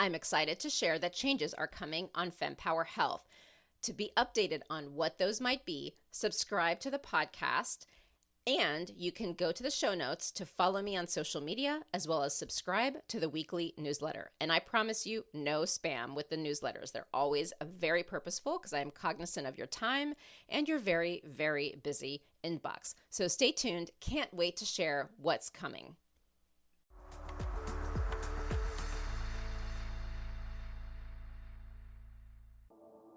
I'm excited to share that changes are coming on Fempower Health. To be updated on what those might be, subscribe to the podcast, and you can go to the show notes to follow me on social media, as well as subscribe to the weekly newsletter. And I promise you, no spam with the newsletters. They're always very purposeful because I'm cognizant of your time and your very, very busy inbox. So stay tuned. Can't wait to share what's coming.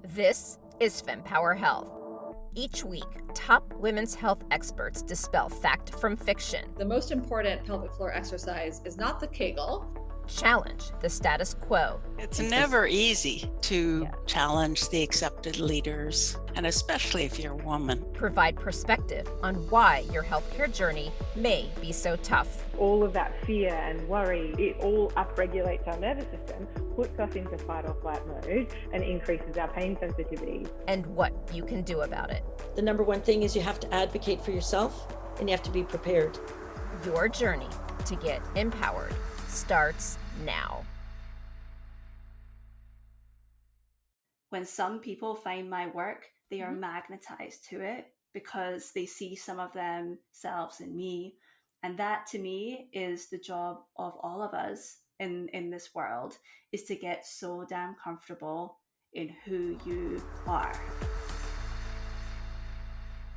This is Fempower Health. Each week, top women's health experts dispel fact from fiction. The most important pelvic floor exercise is not the Kegel. Challenge the status quo. It's never easy to challenge the accepted leaders, and especially if you're a woman. Provide perspective on why your healthcare journey may be so tough. All of that fear and worry, it all upregulates our nervous system, puts us into fight or flight mode, and increases our pain sensitivity. And what you can do about it. The number one thing is you have to advocate for yourself, and you have to be prepared. Your journey to get empowered starts now. When some people find my work, they are magnetized to it because they see some of themselves in me. And that to me is the job of all of us in this world, is to get so damn comfortable in who you are.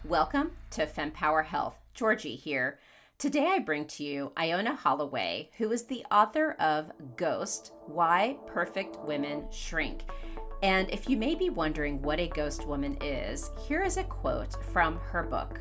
Welcome to Fempower Health. Georgie here. Today I bring to you Iona Holloway, who is the author of Ghost: Why Perfect Women Shrink. And if you may be wondering what a ghost woman is, here is a quote from her book.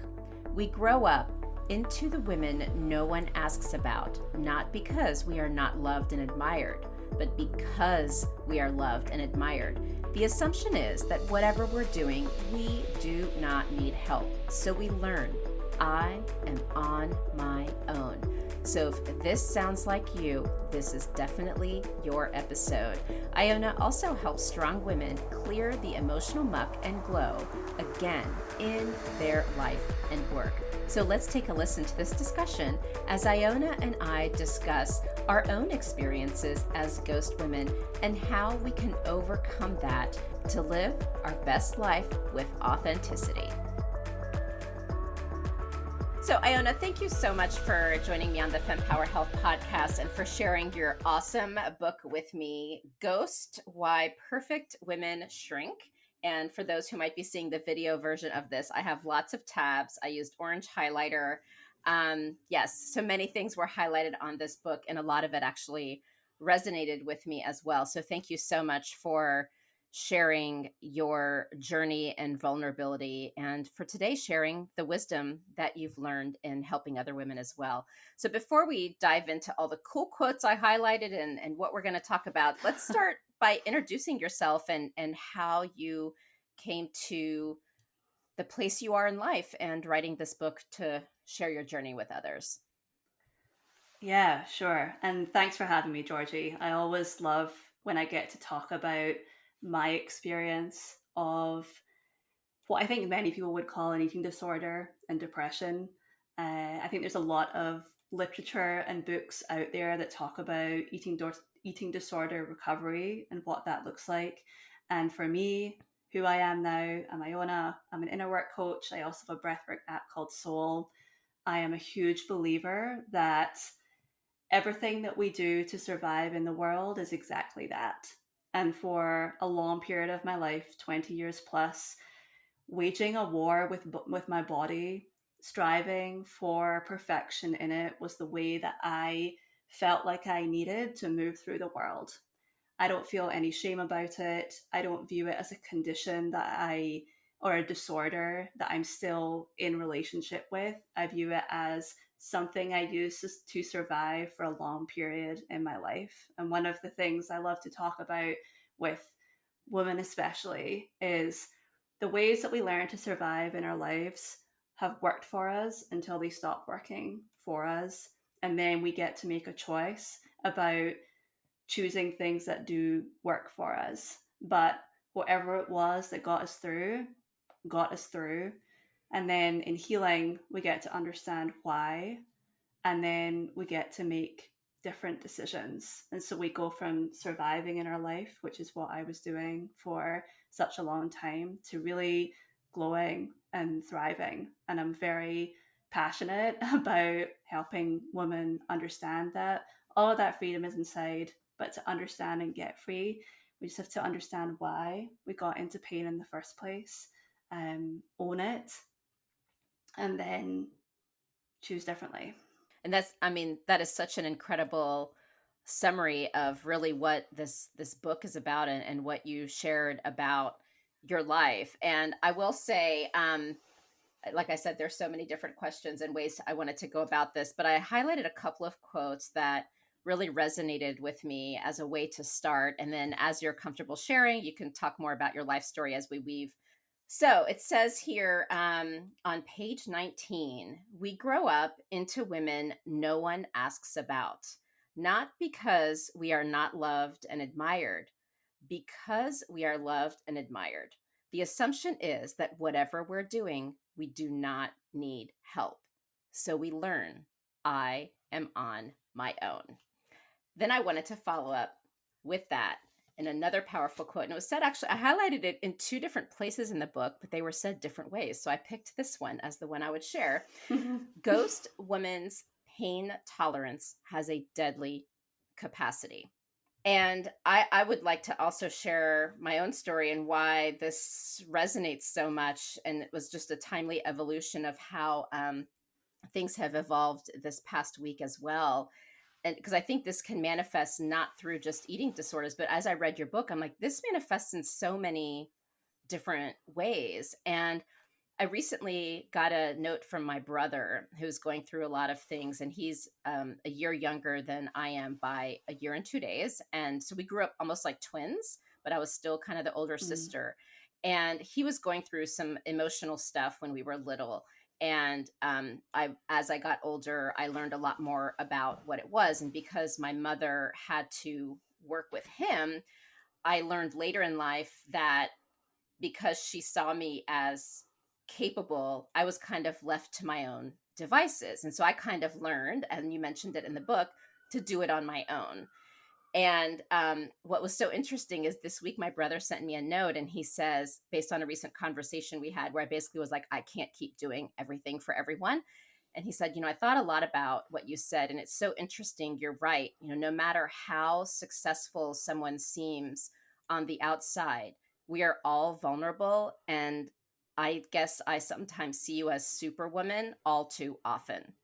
We grow up into the women no one asks about, not because we are not loved and admired, but because we are loved and admired. The assumption is that whatever we're doing, we do not need help. So we learn. I am on my own. So if this sounds like you, this is definitely your episode. Iona also helps strong women clear the emotional muck and glow again in their life and work. So let's take a listen to this discussion as Iona and I discuss our own experiences as ghost women and how we can overcome that to live our best life with authenticity. So Iona, thank you so much for joining me on the Fempower Health podcast and for sharing your awesome book with me, Ghost: Why Perfect Women Shrink. And for those who might be seeing the video version of this, I have lots of tabs. I used orange highlighter. Yes, so many things were highlighted on this book, and a lot of it actually resonated with me as well. So thank you so much for sharing your journey and vulnerability, and for today sharing the wisdom that you've learned in helping other women as well. So before we dive into all the cool quotes I highlighted and what we're going to talk about, let's start by introducing yourself and how you came to the place you are in life and writing this book to share your journey with others. Yeah, sure. And thanks for having me, Georgie. I always love when I get to talk about my experience of what I think many people would call an eating disorder and depression. I think there's a lot of literature and books out there that talk about eating disorder recovery and what that looks like. And for me, who I am now, I'm Iona. I'm an inner work coach. I also have a breathwork app called Soul. I am a huge believer that everything that we do to survive in the world is exactly that. And for a long period of my life, 20 years plus, waging a war with my body, striving for perfection in it was the way that I felt like I needed to move through the world. I don't feel any shame about it. I don't view it as a condition or a disorder that I'm still in relationship with. I view it as something I used to survive for a long period in my life. And one of the things I love to talk about with women especially is the ways that we learn to survive in our lives have worked for us until they stop working for us. And then we get to make a choice about choosing things that do work for us. But whatever it was that got us through. And then in healing, we get to understand why. And then we get to make different decisions. And so we go from surviving in our life, which is what I was doing for such a long time, to really glowing and thriving. And I'm very passionate about helping women understand that all of that freedom is inside, but to understand and get free, we just have to understand why we got into pain in the first place, own it, and then choose differently. And that is such an incredible summary of really what this book is about, and what you shared about your life. And I will say, like I said, there's so many different questions and ways I wanted to go about this, but I highlighted a couple of quotes that really resonated with me as a way to start. And then as you're comfortable sharing, you can talk more about your life story as we weave. So it says here, on page 19, we grow up into women no one asks about, not because we are not loved and admired, because we are loved and admired. The assumption is that whatever we're doing, we do not need help. So we learn, I am on my own. Then I wanted to follow up with that in another powerful quote. And it was said, actually, I highlighted it in two different places in the book, but they were said different ways. So I picked this one as the one I would share. Ghost woman's pain tolerance has a deadly capacity. And I would like to also share my own story and why this resonates so much. And it was just a timely evolution of how things have evolved this past week as well. And because I think this can manifest not through just eating disorders, but as I read your book, I'm like, this manifests in so many different ways. And I recently got a note from my brother who's going through a lot of things, and he's a year younger than I am by a year and 2 days. And so we grew up almost like twins, but I was still kind of the older sister. And he was going through some emotional stuff when we were little. And as I got older, I learned a lot more about what it was. And because my mother had to work with him, I learned later in life that because she saw me as capable, I was kind of left to my own devices. And so I kind of learned, and you mentioned it in the book, to do it on my own. And what was so interesting is this week, my brother sent me a note, and he says, based on a recent conversation we had where I basically was like, I can't keep doing everything for everyone. And he said, I thought a lot about what you said, and it's so interesting. You're right. No matter how successful someone seems on the outside, we are all vulnerable. And I guess I sometimes see you as superwoman all too often.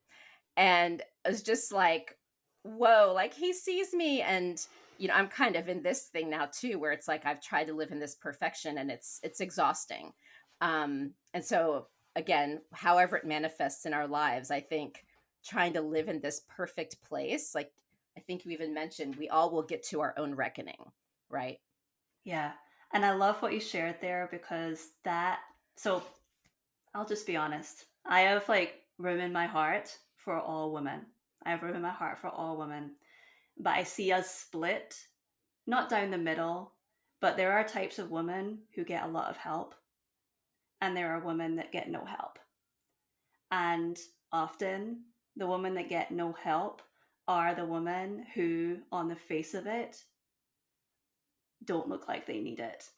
And it's just like, whoa, like he sees me. And, I'm kind of in this thing now too, where it's like, I've tried to live in this perfection, and it's exhausting. And so again, however it manifests in our lives, I think trying to live in this perfect place, like I think you even mentioned, we all will get to our own reckoning, right? Yeah. And I love what you shared there, because so I'll just be honest. I have room in my heart for all women. I have room in my heart for all women. But I see us split, not down the middle, but there are types of women who get a lot of help, and there are women that get no help. And often the women that get no help are the women who, on the face of it, don't look like they need it.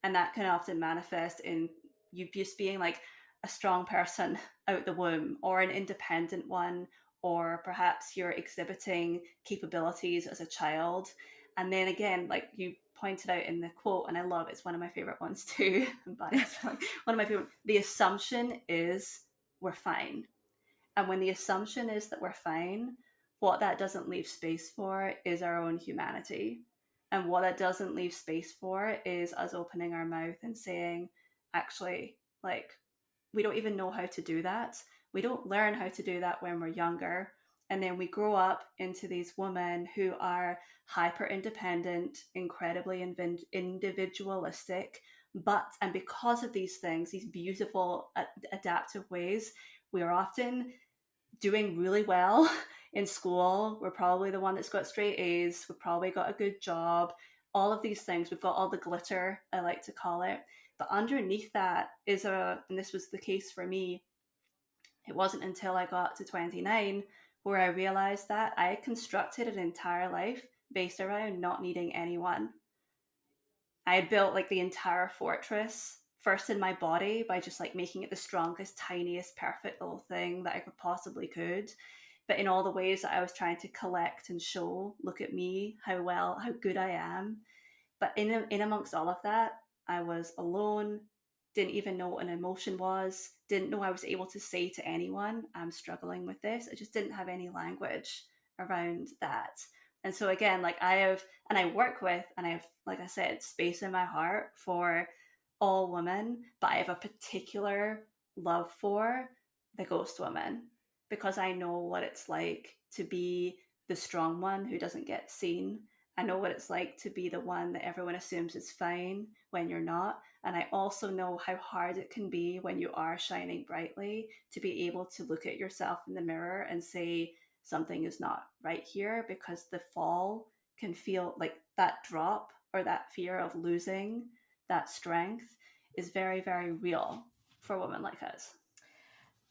And that can often manifest in you just being like a strong person out the womb, or an independent one, or perhaps you're exhibiting capabilities as a child. And then again, like you pointed out in the quote, and I love it's one of my favorite ones too, but it's one of my favorite, the assumption is we're fine. And when the assumption is that we're fine, what that doesn't leave space for is our own humanity. And what that doesn't leave space for is us opening our mouth and saying, actually, we don't even know how to do that. We don't learn how to do that when we're younger. And then we grow up into these women who are hyper independent, incredibly individualistic. And because of these things, these beautiful adaptive ways, we are often doing really well in school. We're probably the one that's got straight A's. We've probably got a good job. All of these things. We've got all the glitter, I like to call it. But underneath that and this was the case for me, it wasn't until I got to 29 where I realized that I had constructed an entire life based around not needing anyone. I had built like the entire fortress first in my body by just like making it the strongest, tiniest, perfect little thing that I could possibly could. But in all the ways that I was trying to collect and show, look at me, how good I am. But in amongst all of that, I was alone, didn't even know what an emotion was, didn't know I was able to say to anyone, I'm struggling with this. I just didn't have any language around that. And so again, like I work with, and I have, like I said, space in my heart for all women, but I have a particular love for the ghost woman because I know what it's like to be the strong one who doesn't get seen. I know what it's like to be the one that everyone assumes is fine when you're not. And I also know how hard it can be when you are shining brightly to be able to look at yourself in the mirror and say, something is not right here, because the fall can feel like that drop or that fear of losing that strength is very, very real for a woman like us.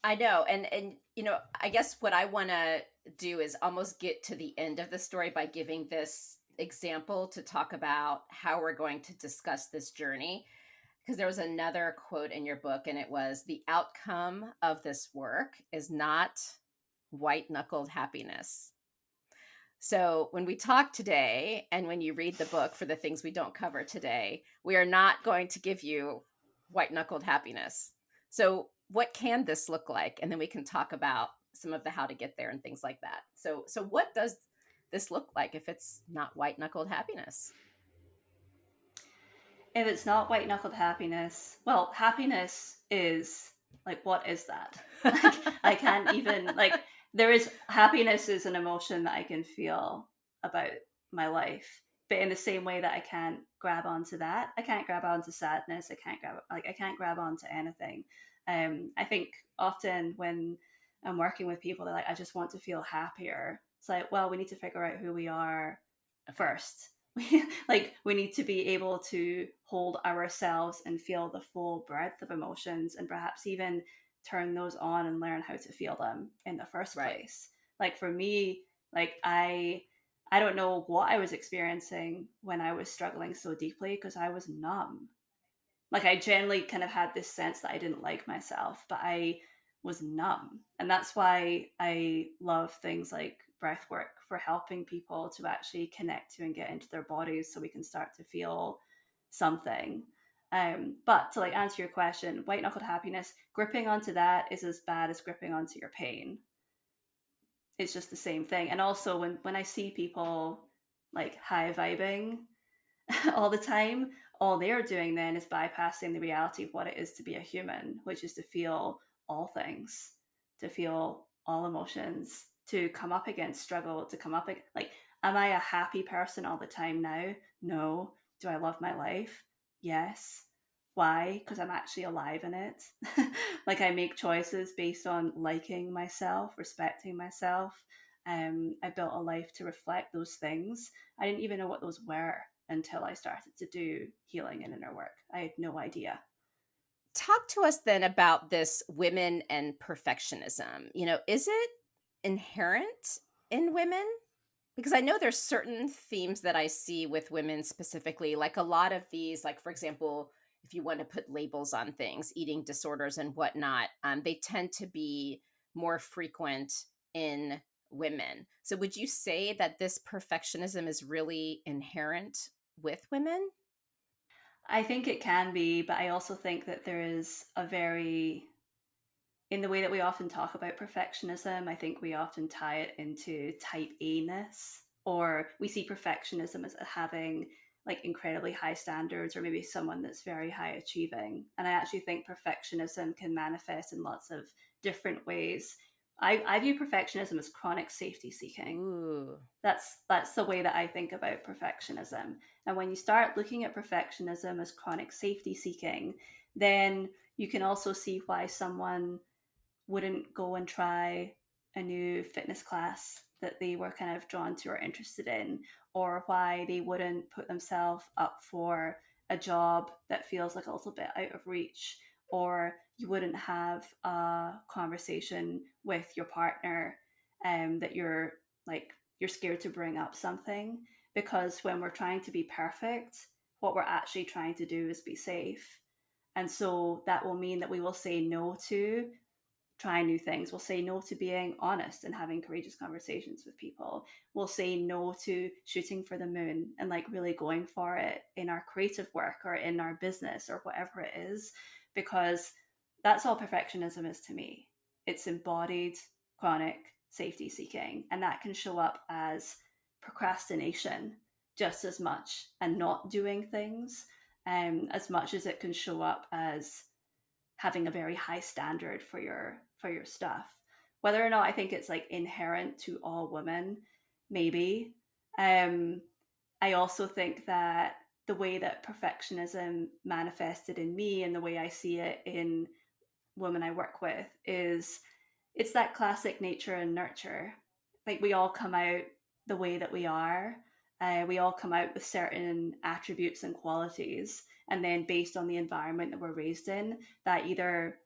I know. And you know, I guess what I want to do is almost get to the end of the story by giving this example to talk about how we're going to discuss this journey. Because there was another quote in your book, and it was, the outcome of this work is not white knuckled happiness. So when we talk today, and when you read the book for the things we don't cover today, we are not going to give you white knuckled happiness. So what can this look like? And then we can talk about some of the how to get there and things like that. So what does this look like if it's not white knuckled happiness? If it's not white knuckled happiness, well, happiness is like, what is that? Like, I can't even, like, happiness is an emotion that I can feel about my life. But in the same way that I can't grab onto that, I can't grab onto sadness. I can't grab onto anything. I think often when I'm working with people, they're like, I just want to feel happier. It's like, well, we need to figure out who we are first. We need to be able to hold ourselves and feel the full breadth of emotions, and perhaps even turn those on and learn how to feel them in the first place. Like for me, like I don't know what I was experiencing when I was struggling so deeply, because I was numb. Like I generally kind of had this sense that I didn't like myself, but I was numb. And that's why I love things like breath work, for helping people to actually connect to and get into their bodies so we can start to feel something. But to like answer your question, white knuckled happiness, gripping onto that is as bad as gripping onto your pain. It's just the same thing. And also when I see people like high vibing all the time, all they're doing then is bypassing the reality of what it is to be a human, which is to feel all things, to feel all emotions, to come up against struggle, to come up like, am I a happy person all the time now? No. Do I love my life? Yes. Why? Because I'm actually alive in it. Like I make choices based on liking myself, respecting myself. I built a life to reflect those things. I didn't even know what those were until I started to do healing and inner work. I had no idea. Talk to us then about this women and perfectionism. You know, is it inherent in women? Because I know there's certain themes that I see with women specifically, like a lot of these, like for example, if you want to put labels on things, eating disorders and whatnot, they tend to be more frequent in women. So would you say that this perfectionism is really inherent with women? I think it can be, but I also think that there is in the way that we often talk about perfectionism, I think we often tie it into type A-ness, or we see perfectionism as having like incredibly high standards, or maybe someone that's very high achieving. And I actually think perfectionism can manifest in lots of different ways. I view perfectionism as chronic safety seeking. Ooh. That's the way that I think about perfectionism. And when you start looking at perfectionism as chronic safety seeking, then you can also see why someone wouldn't go and try a new fitness class that they were kind of drawn to or interested in, or why they wouldn't put themselves up for a job that feels like a little bit out of reach, or you wouldn't have a conversation with your partner that you're scared to bring up something, because when we're trying to be perfect, what we're actually trying to do is be safe. And so that will mean that we will say no to trying new things. We'll say no to being honest and having courageous conversations with people. We'll say no to shooting for the moon and like really going for it in our creative work or in our business or whatever it is, because that's all perfectionism is to me. It's embodied chronic safety seeking, and that can show up as procrastination just as much, and not doing things as much as it can show up as having a very high standard for your stuff. Whether or not I think it's like inherent to all women, maybe. I also think that the way that perfectionism manifested in me and the way I see it in women I work with is it's that classic nature and nurture. Like we all come out the way that we are. We all come out with certain attributes and qualities, and then based on the environment that we're raised in, that either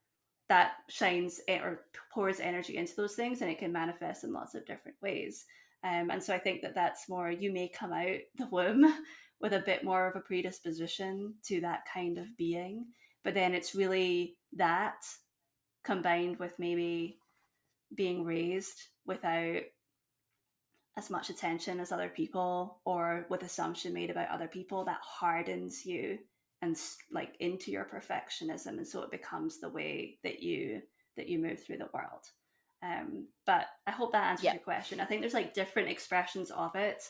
that shines or pours energy into those things, and it can manifest in lots of different ways. And so I think that that's more, you may come out the womb with a bit more of a predisposition to that kind of being, but then it's really that combined with maybe being raised without as much attention as other people, or with assumption made about other people, that hardens you and like into your perfectionism, and so it becomes the way that you move through the world. But I hope that answers your question. I think there's like different expressions of it,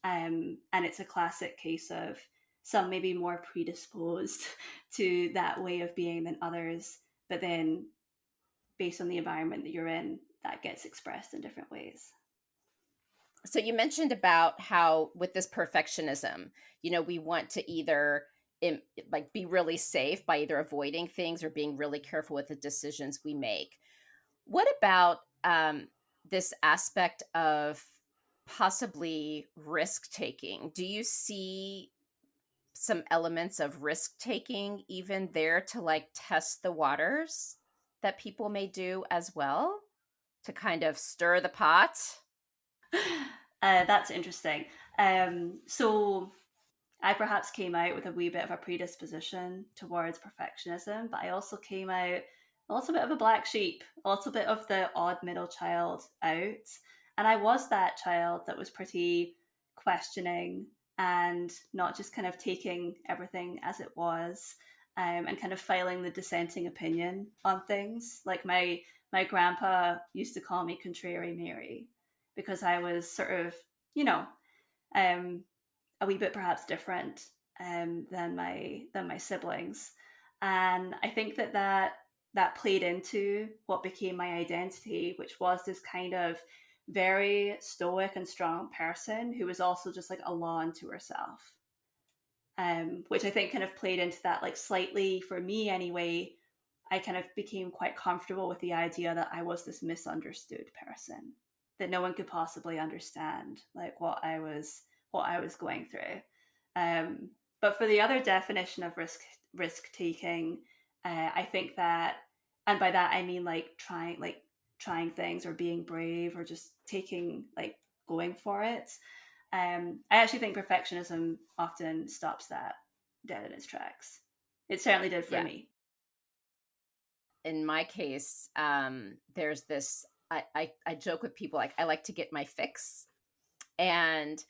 and it's a classic case of some maybe more predisposed to that way of being than others, but then based on the environment that you're in, that gets expressed in different ways. So you mentioned about how with this perfectionism, we want to either like be really safe by either avoiding things or being really careful with the decisions we make. What about this aspect of possibly risk taking? Do you see some elements of risk taking even there to like test the waters that people may do as well to kind of stir the pot? That's interesting. So I perhaps came out with a wee bit of a predisposition towards perfectionism, but I also came out a little bit of a black sheep, a little bit of the odd middle child out. And I was that child that was pretty questioning and not just kind of taking everything as it was, and kind of filing the dissenting opinion on things. Like my grandpa used to call me Contrary Mary, because I was sort of, a wee bit perhaps different than my siblings, and I think that played into what became my identity, which was this kind of very stoic and strong person who was also just like a law unto herself, which I think kind of played into that, like slightly for me anyway. I kind of became quite comfortable with the idea that I was this misunderstood person, that no one could possibly understand like what I was going through. But for the other definition of risk taking, I think that, and by that I mean like trying things or being brave or just going for it. I actually think perfectionism often stops that dead in its tracks. It certainly did for me. In my case, there's this, I joke with people, like I like to get my fix. And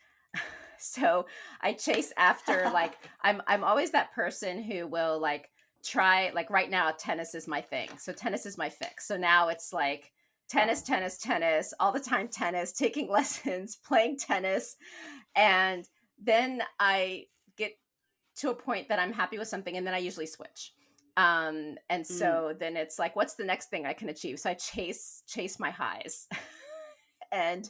so I chase after, like, I'm always that person who will like try, like right now, tennis is my thing. So tennis is my fix. So now it's like tennis, all the time, tennis, taking lessons, playing tennis. And then I get to a point that I'm happy with something, and then I usually switch. And so then it's like, what's the next thing I can achieve? So I chase my highs. And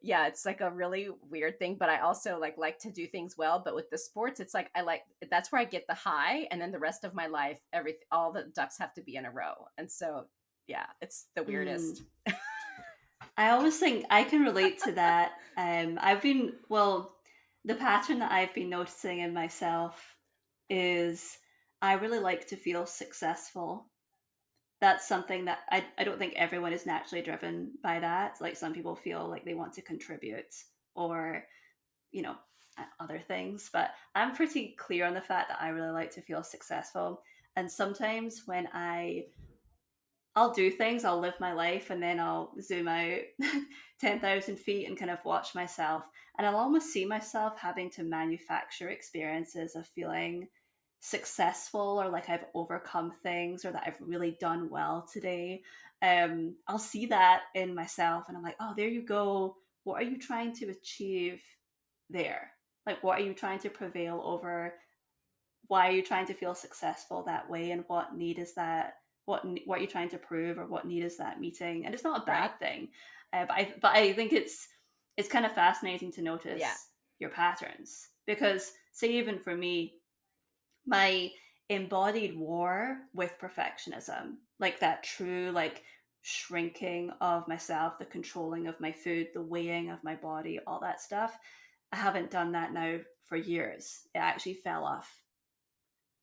it's like a really weird thing, but I also like to do things well. But with the sports, it's like, that's where I get the high. And then the rest of my life, all the ducks have to be in a row. And so, yeah, it's the weirdest. I always think I can relate to that. The pattern that I've been noticing in myself is I really like to feel successful. that's something that I don't think everyone is naturally driven by that. Like some people feel like they want to contribute or, you know, other things. But I'm pretty clear on the fact that I really like to feel successful. And sometimes when I'll do things, I'll live my life, and then I'll zoom out 10,000 feet and kind of watch myself. And I'll almost see myself having to manufacture experiences of feeling successful or like I've overcome things or that I've really done well today. I'll see that in myself and I'm like, oh, there you go. What are you trying to achieve there? Like, what are you trying to prevail over? Why are you trying to feel successful that way? And what need is that? What are you trying to prove, or what need is that meeting? And it's not a bad thing, but I think it's kind of fascinating to notice your patterns, because say even for me, my embodied war with perfectionism, like that true like shrinking of myself, the controlling of my food, the weighing of my body, all that stuff. I haven't done that now for years. It actually fell off.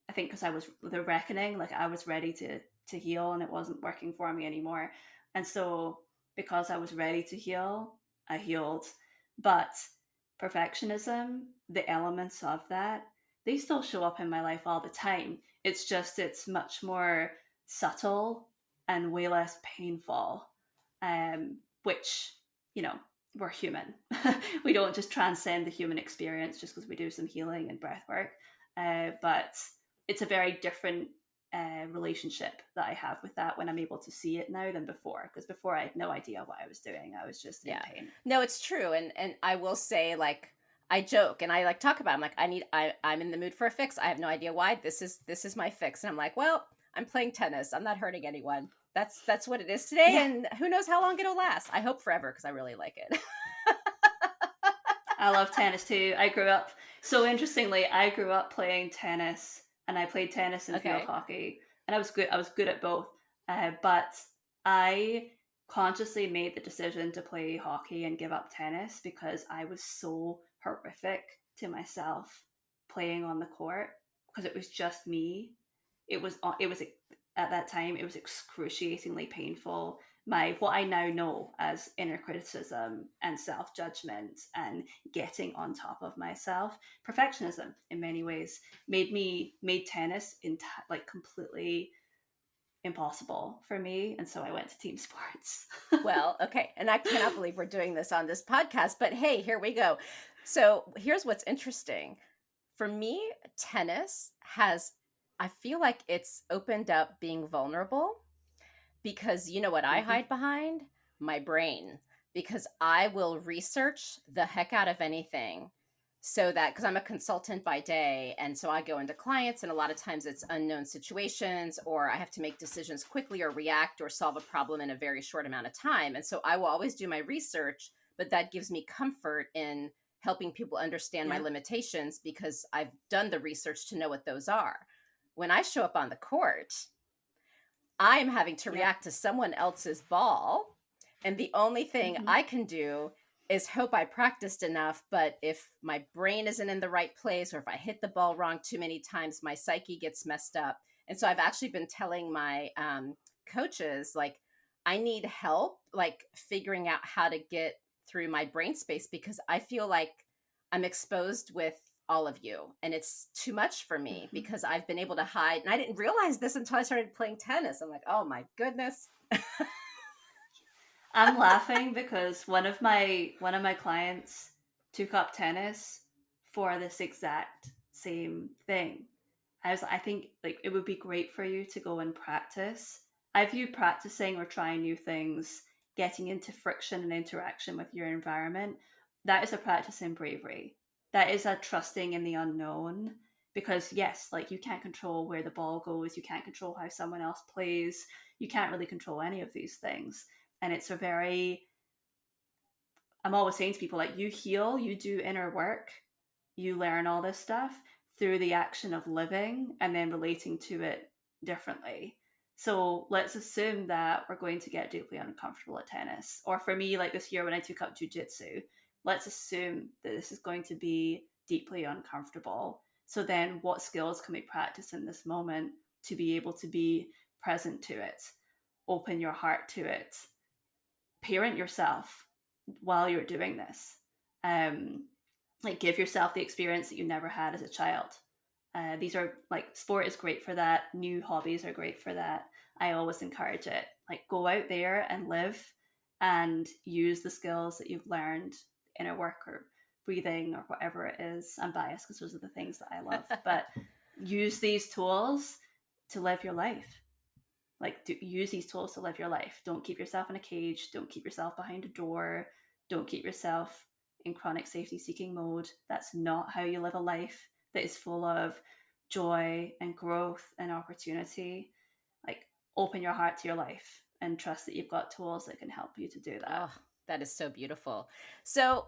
I think because I was the reckoning, like I was ready to heal and it wasn't working for me anymore. And so because I was ready to heal, I healed. But perfectionism, the elements of that, they still show up in my life all the time. It's just it's much more subtle and way less painful. Which, you know, we're human. We don't just transcend the human experience just because we do some healing and breath work. But it's a very different relationship that I have with that when I'm able to see it now than before. Because before I had no idea what I was doing. I was just in pain. No, it's true. And I will say, like, I joke and I like talk about it. I'm like, I'm in the mood for a fix. I have no idea why. This is my fix. And I'm like, well, I'm playing tennis. I'm not hurting anyone. That's what it is today. Yeah. And who knows how long it'll last. I hope forever because I really like it. I love tennis too. I grew up, so interestingly, I grew up playing tennis, and I played tennis and field hockey, and I was good at both. But I consciously made the decision to play hockey and give up tennis because I was so horrific to myself playing on the court, because it was just me. It was at that time, it was excruciatingly painful. What I now know as inner criticism and self-judgment and getting on top of myself, perfectionism in many ways made tennis like completely impossible for me. And so I went to team sports. Well, okay. And I cannot believe we're doing this on this podcast, but hey, here we go. So here's what's interesting. For me, tennis I feel like it's opened up being vulnerable. Because you know what I hide behind? My brain. Because I will research the heck out of anything so that, because I'm a consultant by day, and so I go into clients, and a lot of times it's unknown situations, or I have to make decisions quickly or react or solve a problem in a very short amount of time. And so I will always do my research, but that gives me comfort in helping people understand my limitations because I've done the research to know what those are. When I show up on the court, I am having to react to someone else's ball. And the only thing I can do is hope I practiced enough. But if my brain isn't in the right place, or if I hit the ball wrong too many times, my psyche gets messed up. And so I've actually been telling my coaches, like, I need help, like figuring out how to get through my brain space, because I feel like I'm exposed with all of you, and it's too much for me because I've been able to hide, and I didn't realize this until I started playing tennis. I'm like, oh my goodness. I'm laughing because one of my clients took up tennis for this exact same thing. I think like it would be great for you to go and practice. I view practicing or trying new things, getting into friction and interaction with your environment, that is a practice in bravery. That is a trusting in the unknown, because yes, like you can't control where the ball goes. You can't control how someone else plays. You can't really control any of these things. And it's I'm always saying to people, like, you heal, you do inner work, you learn all this stuff through the action of living and then relating to it differently. So let's assume that we're going to get deeply uncomfortable at tennis. Or for me, like this year when I took up jujitsu, let's assume that this is going to be deeply uncomfortable. So then what skills can we practice in this moment to be able to be present to it? open your heart to it. Parent yourself while you're doing this. Like give yourself the experience that you never had as a child. These are like, sport is great for that. New hobbies are great for that. I always encourage it. Like go out there and live and use the skills that you've learned, inner work or breathing or whatever it is. I'm biased because those are the things that I love, but use these tools to live your life. Like use these tools to live your life. Don't keep yourself in a cage. Don't keep yourself behind a door. Don't keep yourself in chronic safety seeking mode. That's not how you live a life that is full of joy and growth and opportunity. Like open your heart to your life and trust that you've got tools that can help you to do that. Oh, that is so beautiful. So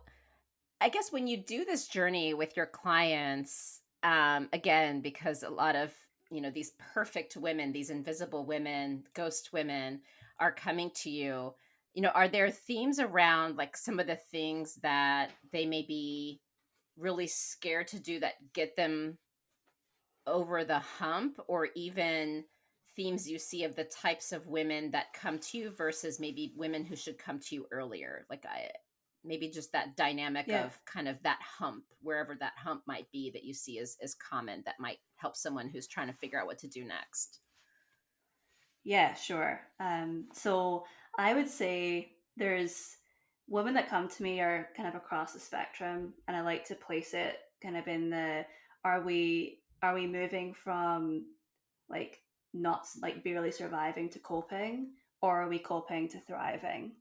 I guess when you do this journey with your clients, again, because a lot of, these perfect women, these invisible women, ghost women are coming to you, are there themes around like some of the things that they may be really scared to do that get them over the hump, or even themes you see of the types of women that come to you versus maybe women who should come to you earlier? Like maybe just that dynamic of kind of that hump, wherever that hump might be, that you see as common, that might help someone who's trying to figure out what to do next. Yeah, sure. So I would say there's women that come to me are kind of across the spectrum, and I like to place it kind of in the, are we moving from like not like barely surviving to coping, or are we coping to thriving?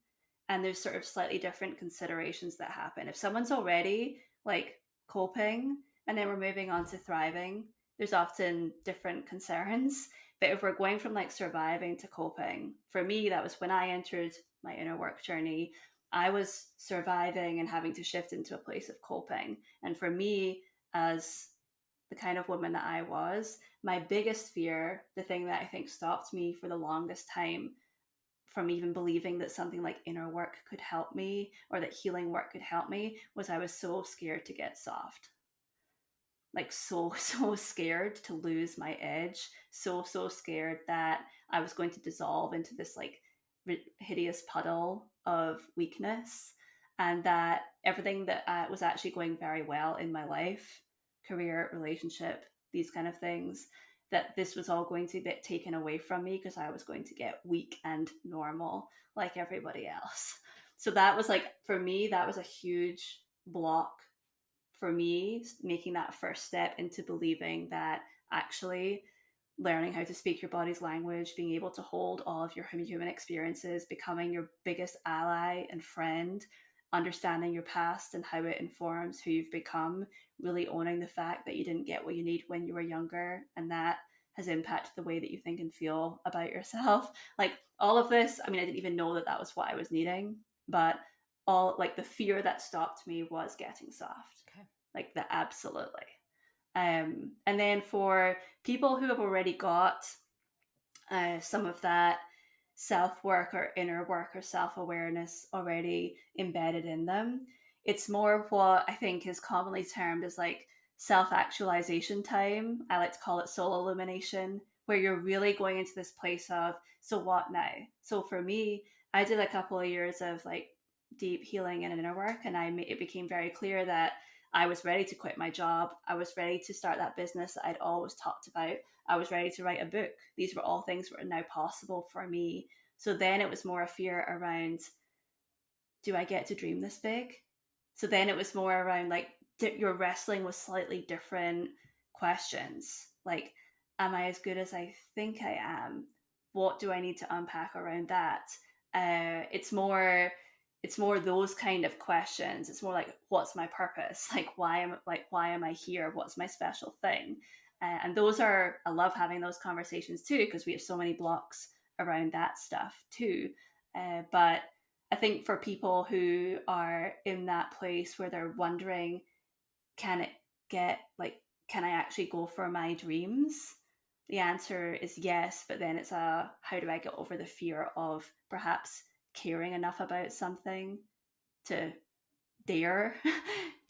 And there's sort of slightly different considerations that happen. If someone's already like coping and then we're moving on to thriving, there's often different concerns. But if we're going from like surviving to coping, for me, that was when I entered my inner work journey. I was surviving and having to shift into a place of coping. And for me, as the kind of woman that I was, my biggest fear, the thing that I think stopped me for the longest time from even believing that something like inner work could help me or that healing work could help me, was I was so scared to get soft. Like so scared to lose my edge, so scared that I was going to dissolve into this like hideous puddle of weakness, and that everything that was actually going very well in my life, career, relationship, these kind of things, that this was all going to get taken away from me because I was going to get weak and normal like everybody else. So that was like, for me, that was a huge block for me, making that first step into believing that actually learning how to speak your body's language, being able to hold all of your human experiences, becoming your biggest ally and friend, understanding your past and how it informs who you've become, really owning the fact that you didn't get what you need when you were younger, and that has impacted the way that you think and feel about yourself. Like all of this, I mean, I didn't even know that that was what I was needing, but all like the fear that stopped me was getting soft. Okay. Like the absolutely. And then for people who have already got some of that self-work or inner work or self-awareness already embedded in them, it's more what I think is commonly termed as like self-actualization time. I like to call it soul illumination, where you're really going into this place of, so what now? So for me, I did a couple of years of like deep healing and inner work, and it became very clear that I was ready to quit my job. I was ready to start that business that I'd always talked about. I was ready to write a book. These were all things that were now possible for me. So then it was more a fear around, do I get to dream this big? So then it was more around like, you're wrestling with slightly different questions. Like, am I as good as I think I am? What do I need to unpack around that? It's more those kind of questions. It's more like, what's my purpose? Like, why am I here? What's my special thing? And those are, I love having those conversations too, because we have so many blocks around that stuff too. But I think for people who are in that place where they're wondering, can I actually go for my dreams? The answer is yes, but then it's how do I get over the fear of perhaps caring enough about something to dare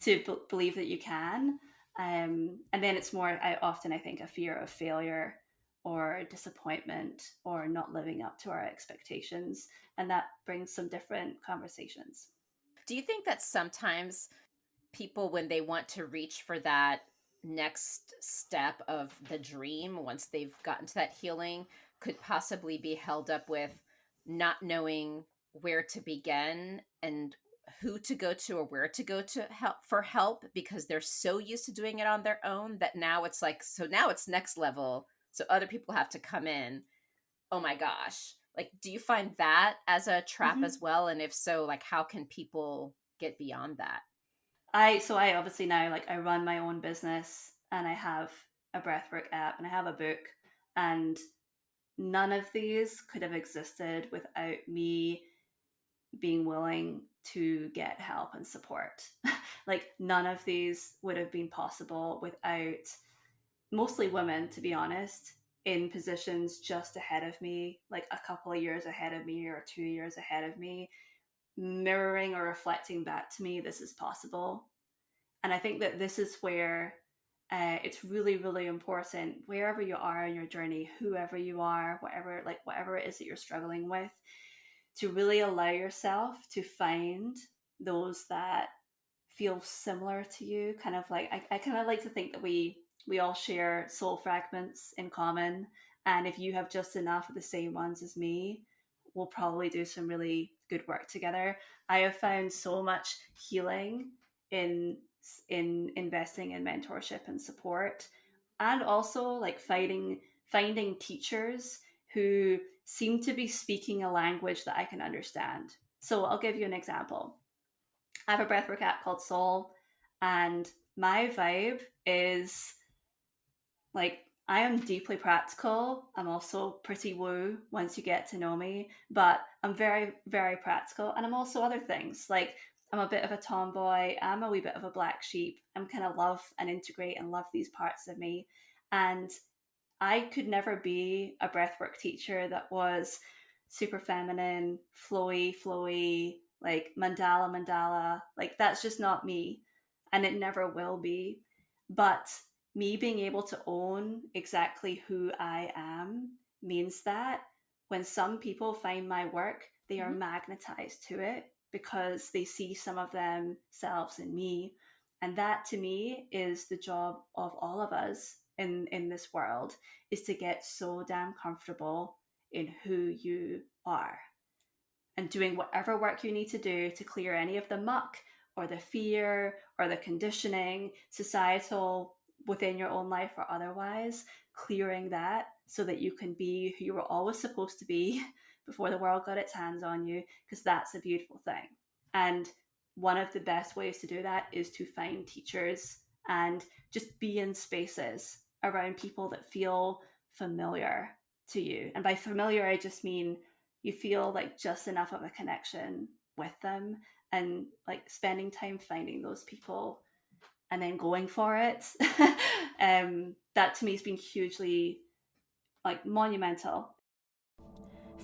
to believe that you can. And then it's more, I think, a fear of failure or disappointment or not living up to our expectations. And that brings some different conversations. Do you think that sometimes people, when they want to reach for that next step of the dream, once they've gotten to that healing, could possibly be held up with not knowing where to begin and who to go to or where to go to help because they're so used to doing it on their own that now it's like, so now it's next level. So other people have to come in. Oh my gosh. Like, do you find that as a trap as well? And if so, like, how can people get beyond that? I obviously now, like, I run my own business and I have a breathwork app and I have a book, and none of these could have existed without me being willing to get help and support. Like, none of these would have been possible without mostly women, to be honest, in positions just ahead of me, like a couple of years ahead of me or 2 years ahead of me, mirroring or reflecting back to me, this is possible. And I think that this is where it's really, really important, wherever you are in your journey, whoever you are, whatever it is that you're struggling with, to really allow yourself to find those that feel similar to you. Kind of like, I kind of like to think that we all share soul fragments in common. And if you have just enough of the same ones as me, we'll probably do some really good work together. I have found so much healing in investing in mentorship and support, and also like finding teachers who seem to be speaking a language that I can understand. So I'll give you an example. I have a breathwork app called Soul, and my vibe is like, I am deeply practical. I'm also pretty woo once you get to know me, but I'm very, very practical. And I'm also other things. Like, I'm a bit of a tomboy. I'm a wee bit of a black sheep. I'm kind of love and integrate and love these parts of me. And I could never be a breathwork teacher that was super feminine, flowy, like mandala. Like, that's just not me. And it never will be. But me being able to own exactly who I am means that when some people find my work, they are magnetized to it because they see some of themselves in me. And that, to me, is the job of all of us in this world, is to get so damn comfortable in who you are and doing whatever work you need to do to clear any of the muck or the fear or the conditioning, societal, within your own life or otherwise, clearing that so that you can be who you were always supposed to be before the world got its hands on you, because that's a beautiful thing. And one of the best ways to do that is to find teachers and just be in spaces around people that feel familiar to you. And by familiar, I just mean you feel like just enough of a connection with them, and like spending time finding those people and then going for it. That to me has been hugely like monumental.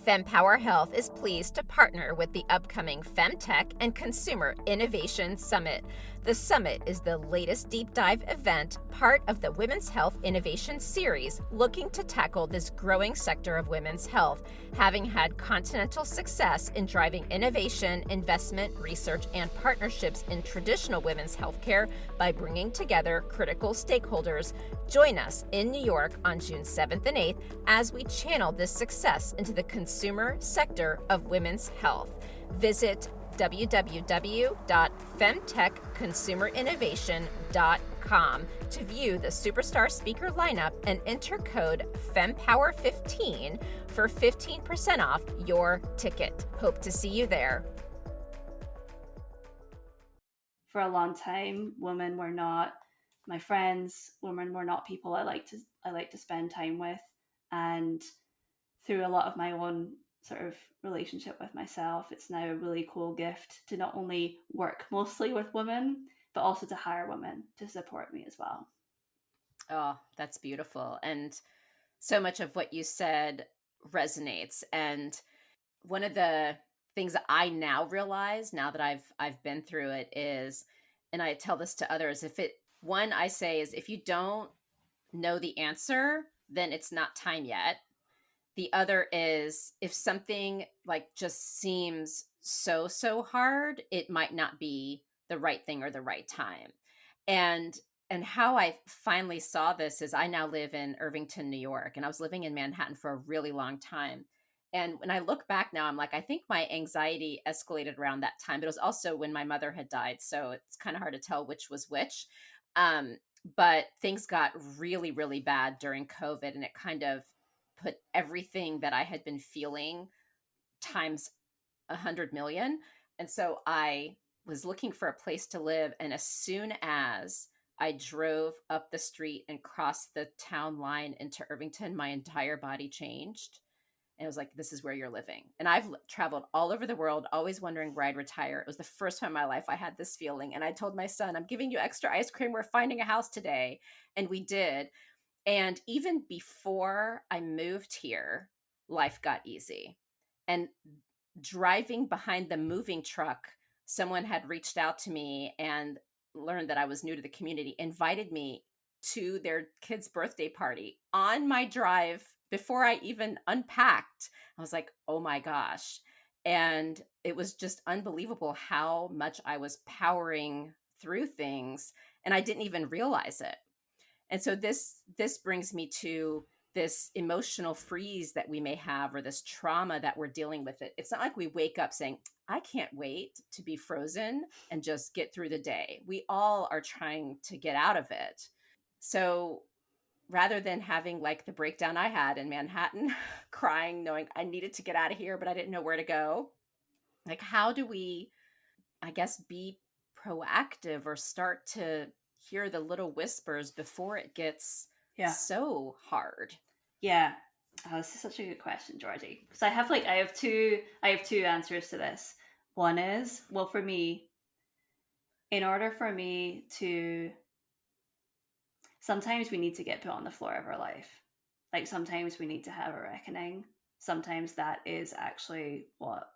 Fempower Health is pleased to partner with the upcoming Femtech and Consumer Innovation Summit. The summit is the latest deep dive event, part of the Women's Health Innovation Series, looking to tackle this growing sector of women's health, having had continental success in driving innovation, investment, research, and partnerships in traditional women's healthcare by bringing together critical stakeholders. Join us in New York on June 7th and 8th as we channel this success into the consumer sector of women's health. Visit www.femtechconsumerinnovation.com to view the superstar speaker lineup and enter code FEMPOWER15 for 15% off your ticket. Hope to see you there. For a long time, women were not my friends. Women were not people I like to spend time with. And through a lot of my own sort of relationship with myself, it's now a really cool gift to not only work mostly with women, but also to hire women to support me as well. Oh, that's beautiful. And so much of what you said resonates. And one of the things that I now realize, now that I've been through it, is, and I tell this to others, I say is, if you don't know the answer, then it's not time yet. The other is if something like just seems so hard, it might not be the right thing or the right time. And how I finally saw this is I now live in Irvington, New York, and I was living in Manhattan for a really long time. And when I look back now, I'm like, I think my anxiety escalated around that time. But it was also when my mother had died. So it's kind of hard to tell which was which. Um, but things got really, really bad during COVID, and it kind of put everything that I had been feeling times 100 million. And so I was looking for a place to live. And as soon as I drove up the street and crossed the town line into Irvington, my entire body changed. And it was like, this is where you're living. And I've traveled all over the world, always wondering where I'd retire. It was the first time in my life I had this feeling. And I told my son, I'm giving you extra ice cream. We're finding a house today. And we did. And even before I moved here, life got easy. And driving behind the moving truck, someone had reached out to me and learned that I was new to the community, invited me to their kid's birthday party on my drive before I even unpacked. I was like, oh my gosh. And it was just unbelievable how much I was powering through things, and I didn't even realize it. And so this brings me to this emotional freeze that we may have, or this trauma that we're dealing with. It's not like we wake up saying, I can't wait to be frozen and just get through the day. We all are trying to get out of it. So rather than having like the breakdown I had in Manhattan, crying, knowing I needed to get out of here, but I didn't know where to go, like, how do we, I guess, be proactive or start to hear the little whispers before it gets so hard? Yeah. Oh, this is such a good question, Georgie. Because I have two answers to this. One is, well, for me, in order for me to, sometimes we need to get put on the floor of our life. Like sometimes we need to have a reckoning. Sometimes that is actually what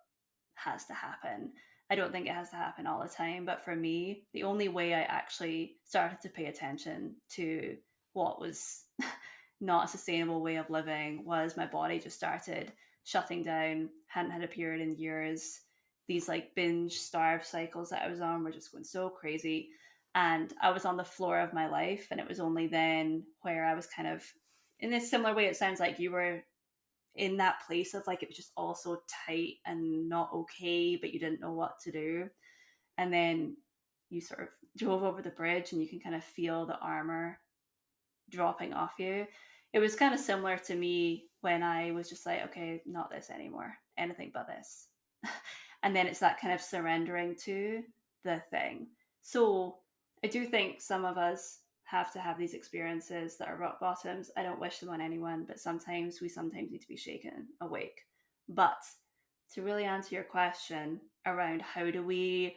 has to happen. I don't think it has to happen all the time, but for me, the only way I actually started to pay attention to what was not a sustainable way of living was my body just started shutting down. Hadn't had a period in years. These like binge starve cycles that I was on were just going so crazy. And I was on the floor of my life. And it was only then where I was kind of, in a similar way, it sounds like you were in that place of like, it was just all so tight and not okay, but you didn't know what to do. And then you sort of drove over the bridge and you can kind of feel the armor dropping off you. It was kind of similar to me when I was just like, okay, not this anymore, anything but this. And then it's that kind of surrendering to the thing. So I do think some of us have to have these experiences that are rock bottoms. I don't wish them on anyone, but sometimes we need to be shaken awake. But to really answer your question around how do we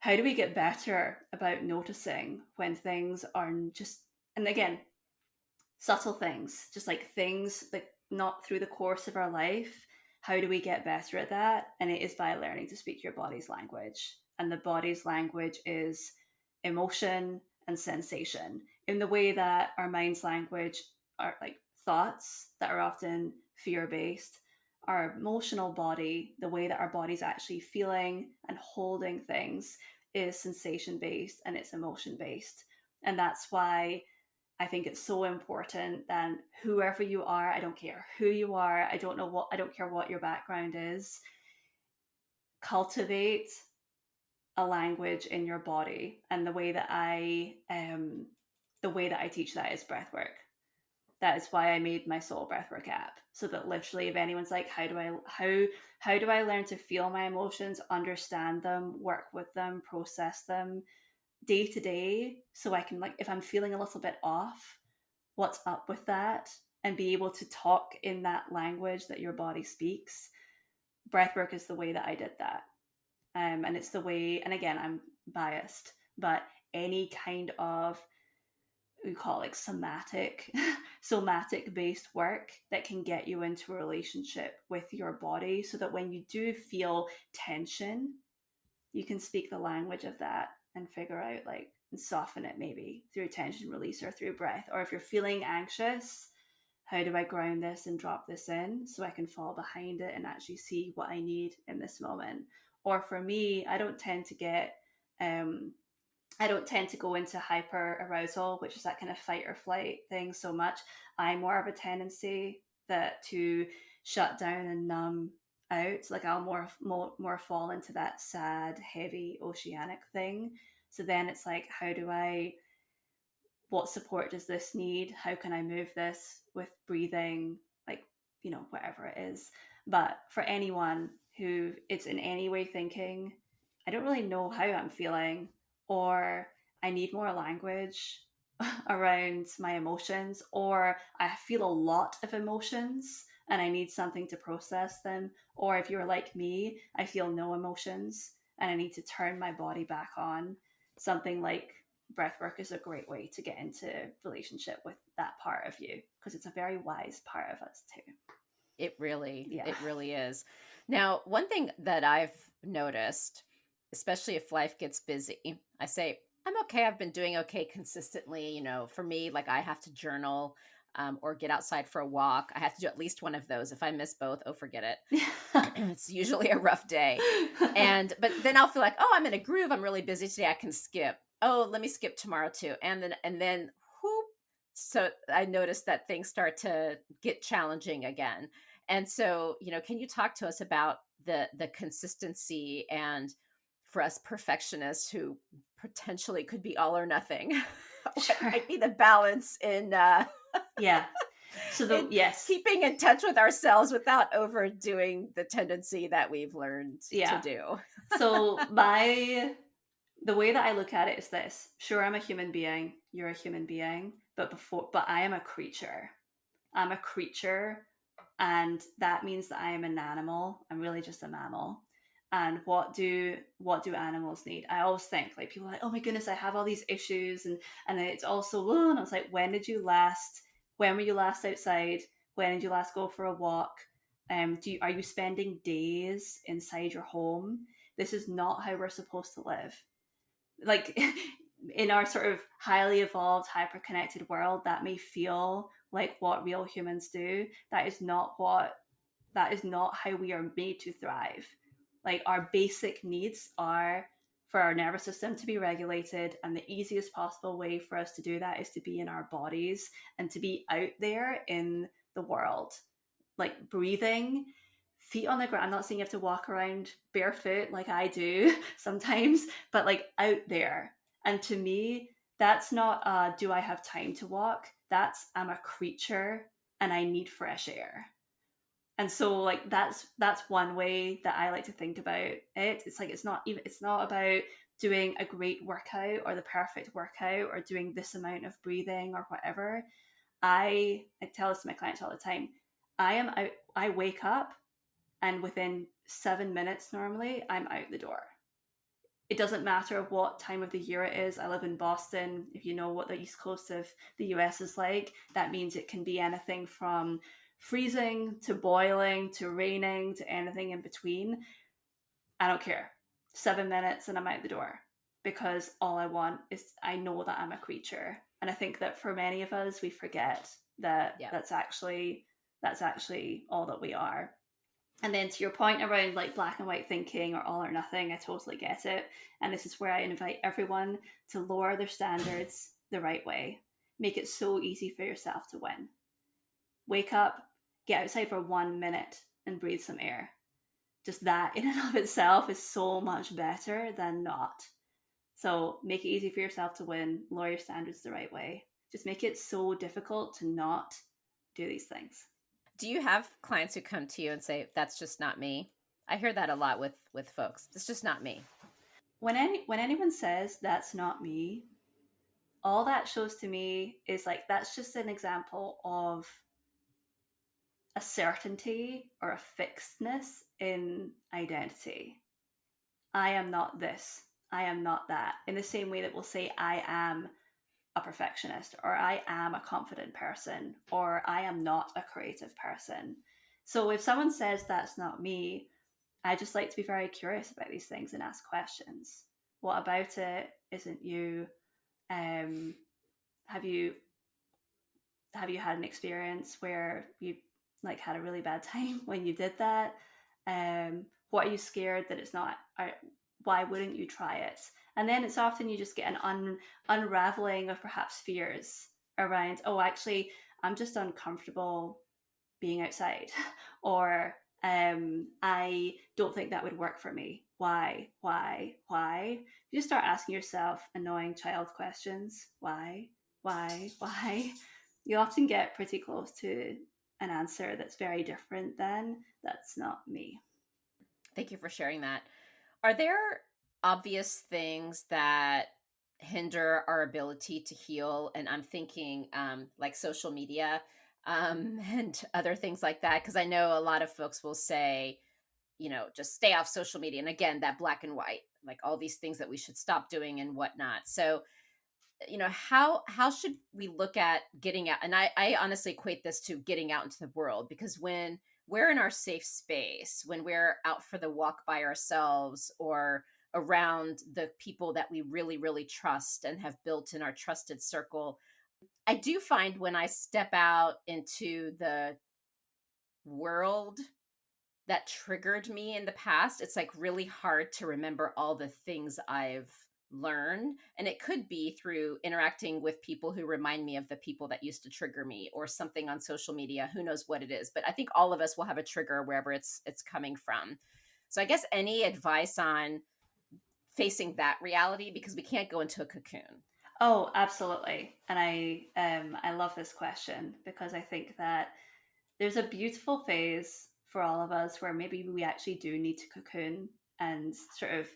get better about noticing when things are just, and again, subtle things, just like things like not through the course of our life. How do we get better at that? And it is by learning to speak your body's language. And the body's language is emotion and sensation, in the way that our mind's language are like thoughts that are often fear-based. Our emotional body, the way that our body's actually feeling and holding things, is sensation-based and it's emotion-based. And that's why I think it's so important that whoever you are, I don't care who you are, I don't care what your background is, cultivate a language in your body. And the way that I teach that is breathwork. That is why I made my Soul Breathwork app, so that literally if anyone's like, how do I learn to feel my emotions, understand them, work with them, process them day to day, so I can, like, if I'm feeling a little bit off, what's up with that, and be able to talk in that language that your body speaks. Breathwork is the way that I did that. And it's the way, and again, I'm biased, but any kind of, we call it like somatic based work that can get you into a relationship with your body, so that when you do feel tension, you can speak the language of that and figure out, like, and soften it, maybe through tension release or through breath. Or if you're feeling anxious, how do I ground this and drop this in so I can fall behind it and actually see what I need in this moment? Or for me, I don't tend to go into hyper arousal, which is that kind of fight or flight thing so much. I'm more of a tendency that to shut down and numb out. Like I'll more fall into that sad, heavy, oceanic thing. So then it's like, what support does this need? How can I move this with breathing? Like, whatever it is. But for anyone who it's in any way thinking, I don't really know how I'm feeling, or I need more language around my emotions, or I feel a lot of emotions and I need something to process them. Or if you're like me, I feel no emotions and I need to turn my body back on. Something like breathwork is a great way to get into relationship with that part of you, because it's a very wise part of us too. It really is. Now, one thing that I've noticed, especially if life gets busy, I say, I'm okay. I've been doing okay consistently. For me, like I have to journal or get outside for a walk. I have to do at least one of those. If I miss both, forget it. It's usually a rough day. But then I'll feel like, oh, I'm in a groove. I'm really busy today. I can skip. Oh, let me skip tomorrow too. And then whoop. So I noticed that things start to get challenging again. And so, can you talk to us about the consistency, and for us perfectionists who potentially could be all or nothing, what might be the balance in yeah. So yes, keeping in touch with ourselves without overdoing the tendency that we've learned to do. So the way that I look at it is this: sure, I'm a human being, you're a human being, but I am a creature. I'm a creature, and that means that I am an animal. I'm really just a mammal. And what do animals need? I always think, like, people are like, oh my goodness, I have all these issues, and it's also, and I was like, when were you last outside? When did you last go for a walk? Are you spending days inside your home? This is not how we're supposed to live. Like in our sort of highly evolved, hyper-connected world, that may feel like what real humans do. That is not how we are made to thrive. Like our basic needs are for our nervous system to be regulated, and the easiest possible way for us to do that is to be in our bodies and to be out there in the world, like breathing, feet on the ground. I'm not saying you have to walk around barefoot like I do sometimes, but like out there. And to me, that's not do I have time to walk? That's I'm a creature and I need fresh air. And so like that's one way that I like to think about it. It's like it's not about doing a great workout or the perfect workout or doing this amount of breathing or whatever. I tell this to my clients all the time. I wake up and within 7 minutes normally I'm out the door. It doesn't matter what time of the year it is. I live in Boston. If you know what the East Coast of the US is like, that means it can be anything from freezing to boiling to raining to anything in between. I don't care. 7 minutes and I'm out the door, because all I want is, I know that I'm a creature. And I think that for many of us, we forget that that's actually all that we are. And then to your point around like black and white thinking or all or nothing, I totally get it. And this is where I invite everyone to lower their standards the right way. Make it so easy for yourself to win. Wake up, get outside for 1 minute and breathe some air. Just that in and of itself is so much better than not. So make it easy for yourself to win, lower your standards the right way. Just make it so difficult to not do these things. Do you have clients who come to you and say, that's just not me? I hear that a lot with folks. It's just not me. When anyone says that's not me, all that shows to me is like, that's just an example of a certainty or a fixedness in identity. I am not this. I am not that. In the same way that we'll say, I am a perfectionist, or I am a confident person, or I am not a creative person. So if someone says that's not me, I just like to be very curious about these things and ask questions. What about it isn't you? Have you had an experience where you like had a really bad time when you did that? What are you scared that it's not? Why wouldn't you try it? And then it's often you just get an unraveling of perhaps fears around, oh, actually, I'm just uncomfortable being outside, or I don't think that would work for me. Why? You just start asking yourself annoying child questions. Why? You often get pretty close to an answer that's very different than that's not me. Thank you for sharing that. Are there obvious things that hinder our ability to heal? And I'm thinking like social media and other things like that. Because I know a lot of folks will say, just stay off social media. And again, that black and white, like all these things that we should stop doing and whatnot. So, how should we look at getting out? And I honestly equate this to getting out into the world, because when we're in our safe space, when we're out for the walk by ourselves or around the people that we really, really trust and have built in our trusted circle, I do find when I step out into the world that triggered me in the past, it's like really hard to remember all the things I've learned. And it could be through interacting with people who remind me of the people that used to trigger me, or something on social media. Who knows what it is? But I think all of us will have a trigger wherever it's coming from. So I guess any advice on facing that reality, because we can't go into a cocoon. Oh, absolutely. And I love this question, because I think that there's a beautiful phase for all of us where maybe we actually do need to cocoon and sort of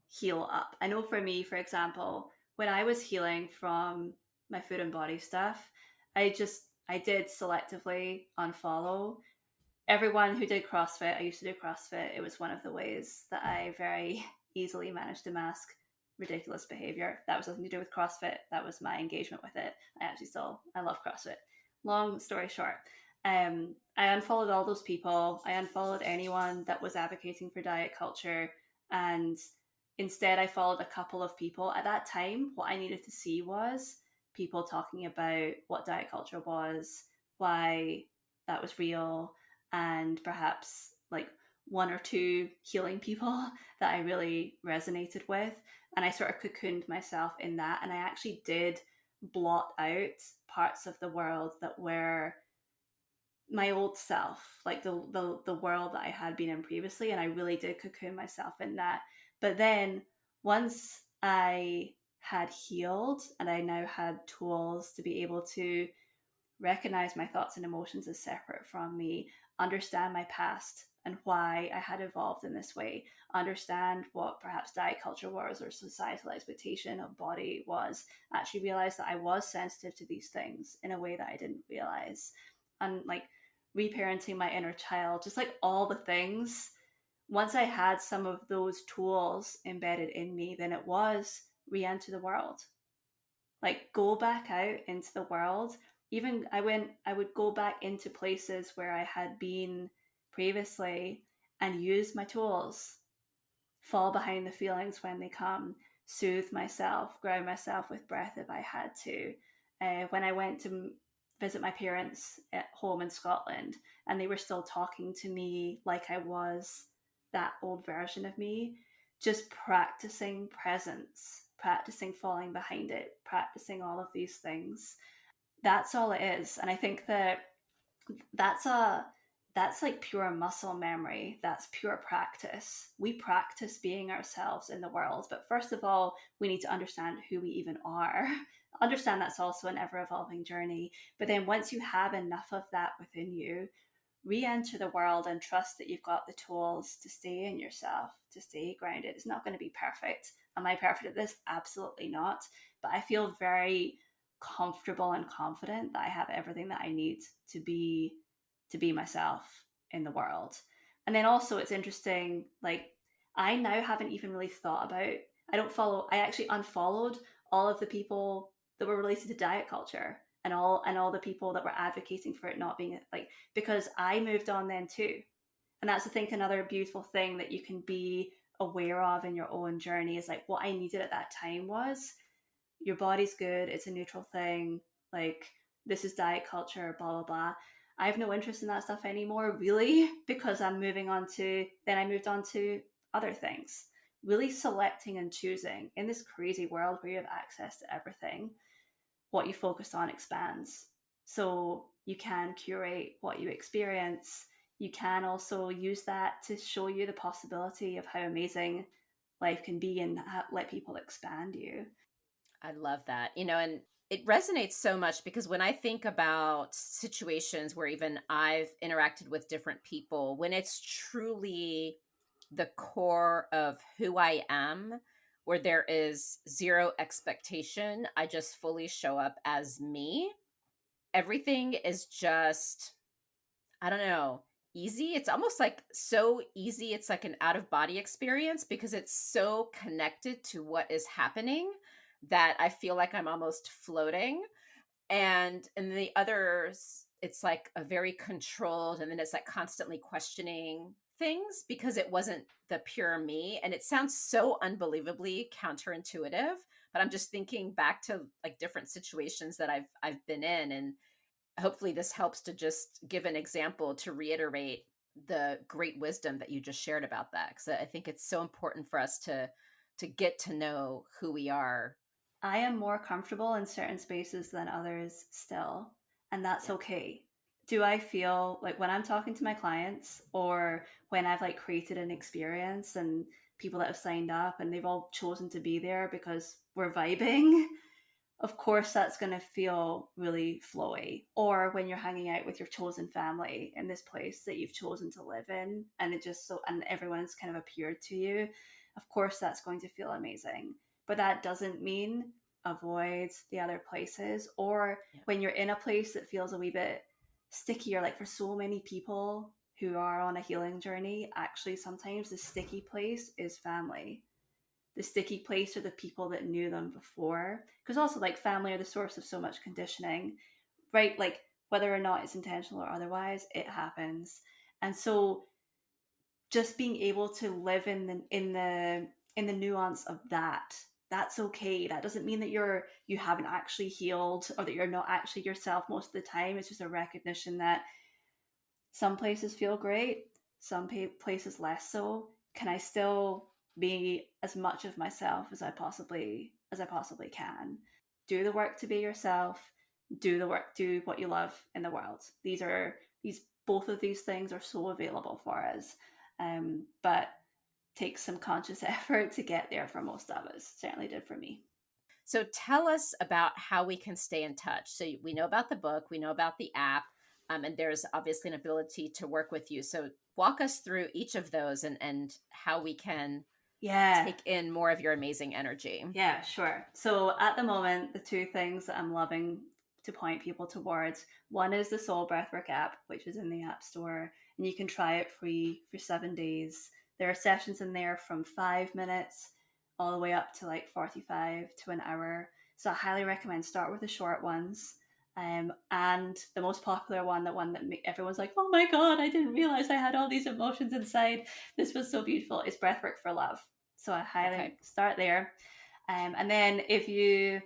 heal up. I know for me, for example, when I was healing from my food and body stuff, I did selectively unfollow everyone who did CrossFit. I used to do CrossFit. It was one of the ways that I very easily managed to mask ridiculous behavior. That was nothing to do with CrossFit. That was my engagement with it. I love CrossFit. Long story short, I unfollowed all those people. I unfollowed anyone that was advocating for diet culture. And instead, I followed a couple of people. At that time, what I needed to see was people talking about what diet culture was, why that was real, and perhaps like one or two healing people that I really resonated with. And I sort of cocooned myself in that. And I actually did blot out parts of the world that were my old self, like the world that I had been in previously, and I really did cocoon myself in that. But then once I had healed and I now had tools to be able to recognize my thoughts and emotions as separate from me, understand my past and why I had evolved in this way, understand what perhaps diet culture was or societal expectation of body was, actually realize that I was sensitive to these things in a way that I didn't realize. And like reparenting my inner child, just like all the things, once I had some of those tools embedded in me, then it was re-enter the world. Like go back out into the world. Even I would go back into places where I had been previously and use my tools, fall behind the feelings when they come, soothe myself, ground myself with breath if I had to. When I went to visit my parents at home in Scotland, and they were still talking to me like I was that old version of me, just practicing presence, practicing falling behind it, practicing all of these things. That's all it is. And I think that that's like pure muscle memory. That's pure practice. We practice being ourselves in the world. But first of all, we need to understand who we even are. Understand that's also an ever evolving journey. But then once you have enough of that within you, re-enter the world and trust that you've got the tools to stay in yourself, to stay grounded. It's not going to be perfect. Am I perfect at this? Absolutely not. But I feel very comfortable and confident that I have everything that I need to be myself in the world. And then also it's interesting, like I now haven't even really thought about, I actually unfollowed all of the people that were related to diet culture and all the people that were advocating for it not being like, because I moved on then too. And that's I think another beautiful thing that you can be aware of in your own journey is like what I needed at that time was your body's good, it's a neutral thing, like this is diet culture, blah, blah, blah. I have no interest in that stuff anymore, really, because I moved on to other things. Really selecting and choosing in this crazy world where you have access to everything, what you focus on expands. So you can curate what you experience. You can also use that to show you the possibility of how amazing life can be and let people expand you. I love that. And it resonates so much because when I think about situations where even I've interacted with different people, when it's truly the core of who I am, where there is zero expectation, I just fully show up as me. Everything is just, I don't know, easy. It's almost like so easy. It's like an out of body experience because it's so connected to what is happening that I feel like I'm almost floating. And in the others, it's like a very controlled, and then it's like constantly questioning things because it wasn't the pure me. And it sounds so unbelievably counterintuitive, but I'm just thinking back to like different situations that I've been in, and hopefully this helps to just give an example to reiterate the great wisdom that you just shared about that, because I think it's so important for us to get to know who we are. I am more comfortable in certain spaces than others still, and that's okay. Do I feel like when I'm talking to my clients or when I've like created an experience and people that have signed up and they've all chosen to be there because we're vibing, of course that's going to feel really flowy. Or when you're hanging out with your chosen family in this place that you've chosen to live in, and and everyone's kind of appeared to you, of course that's going to feel amazing. But that doesn't mean avoid the other places. Or when you're in a place that feels a wee bit stickier, like for so many people who are on a healing journey, actually sometimes the sticky place is family. The sticky place are the people that knew them before, because also like family are the source of so much conditioning, right? Like whether or not it's intentional or otherwise, it happens. And so just being able to live in the nuance of that's okay. That doesn't mean that you haven't actually healed or that you're not actually yourself most of the time. It's just a recognition that some places feel great, some places less so. Can I still be as much of myself as I possibly can? Do the work to be yourself. Do the work. Do what you love in the world. Both of these things are so available for us, but takes some conscious effort to get there for most of us. Certainly did for me. So tell us about how we can stay in touch. So we know about the book, we know about the app, and there's obviously an ability to work with you. So walk us through each of those and how we can take in more of your amazing energy. Yeah, sure. So at the moment, the two things that I'm loving to point people towards, one is the Soul Breathwork app, which is in the App Store, and you can try it free for 7 days. There are sessions in there from 5 minutes all the way up to like 45 to an hour. So I highly recommend start with the short ones. And the most popular one, the one that everyone's like, oh my God, I didn't realize I had all these emotions inside. This was so beautiful. It's Breathwork for Love. So I highly start there. And then if you're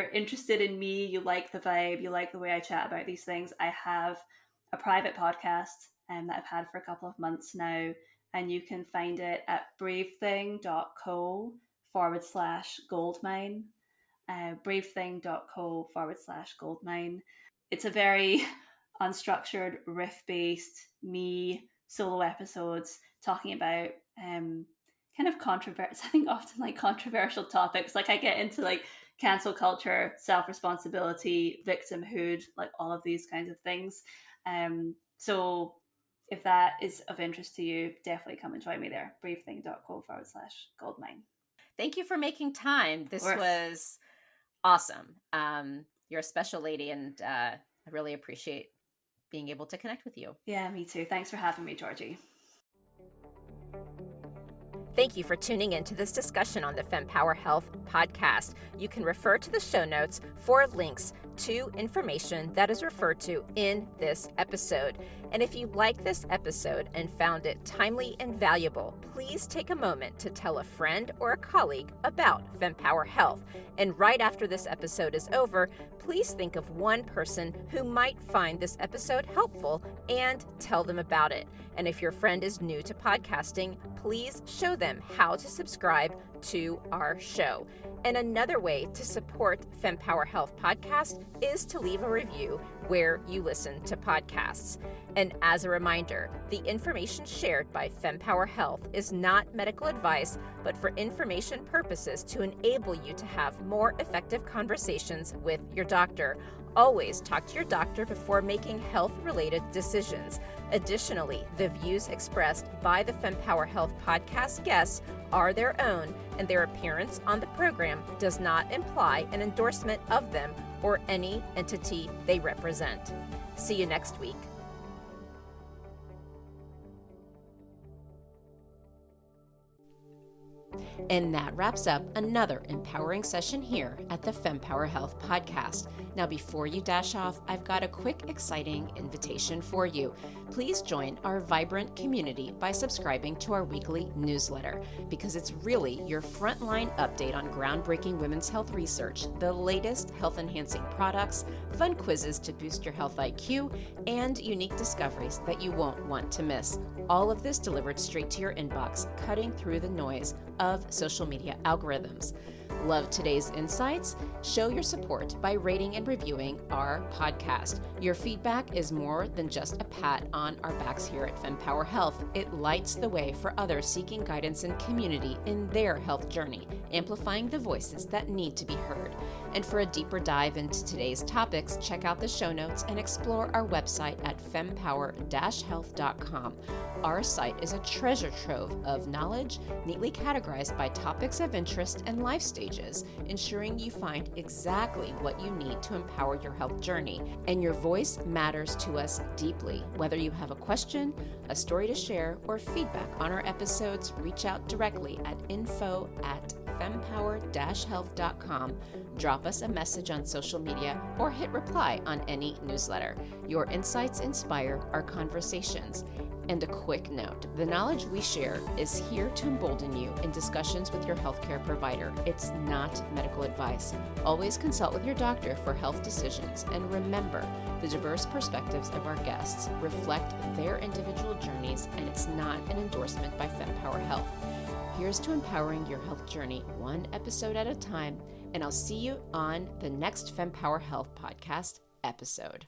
interested in me, you like the vibe, you like the way I chat about these things, I have a private podcast that I've had for a couple of months now. And you can find it at bravething.co/goldmine. bravething.co/goldmine. It's a very unstructured, riff-based me solo episodes talking about kind of controversial, I think often like controversial topics. Like I get into like cancel culture, self-responsibility, victimhood, like all of these kinds of things. So if that is of interest to you, definitely come and join me there. bravething.co/goldmine. Thank you for making time. This was awesome. You're a special lady, and I really appreciate being able to connect with you. Yeah, me too. Thanks for having me, Georgie. Thank you for tuning in to this discussion on the Fempower Health podcast. You can refer to the show notes for links to information that is referred to in this episode. And if you like this episode and found it timely and valuable, please take a moment to tell a friend or a colleague about Fempower Health. And right after this episode is over, please think of one person who might find this episode helpful and tell them about it. And if your friend is new to podcasting, please show them how to subscribe to our show. And another way to support Fempower Health Podcast is to leave a review where you listen to podcasts. And as a reminder, the information shared by Fempower Health is not medical advice, but for information purposes to enable you to have more effective conversations with your doctor. Always talk to your doctor before making health-related decisions. Additionally, the views expressed by the Fempower Health Podcast guests are their own, and their appearance on the program does not imply an endorsement of them or any entity they represent. See you next week. And that wraps up another empowering session here at the Fempower Health Podcast. Now, before you dash off, I've got a quick, exciting invitation for you. Please join our vibrant community by subscribing to our weekly newsletter, because it's really your frontline update on groundbreaking women's health research, the latest health-enhancing products, fun quizzes to boost your health IQ, and unique discoveries that you won't want to miss. All of this delivered straight to your inbox, cutting through the noise of social media algorithms. Love today's insights? Show your support by rating and reviewing our podcast. Your feedback is more than just a pat on our backs here at Fempower Health. It lights the way for others seeking guidance and community in their health journey, amplifying the voices that need to be heard. And for a deeper dive into today's topics, check out the show notes and explore our website at fempower-health.com. Our site is a treasure trove of knowledge, neatly categorized by topics of interest and life stages, ensuring you find exactly what you need to empower your health journey. And your voice matters to us deeply. Whether you have a question, a story to share, or feedback on our episodes, reach out directly at info@fempower-health.com. Drop us a message on social media or hit reply on any newsletter. Your insights inspire our conversations. And a quick note, the knowledge we share is here to embolden you in discussions with your healthcare provider. It's not medical advice. Always consult with your doctor for health decisions, and remember, the diverse perspectives of our guests reflect their individual journeys, and it's not an endorsement by Fempower Health. Here's to empowering your health journey one episode at a time, and I'll see you on the next Fempower Health Podcast episode.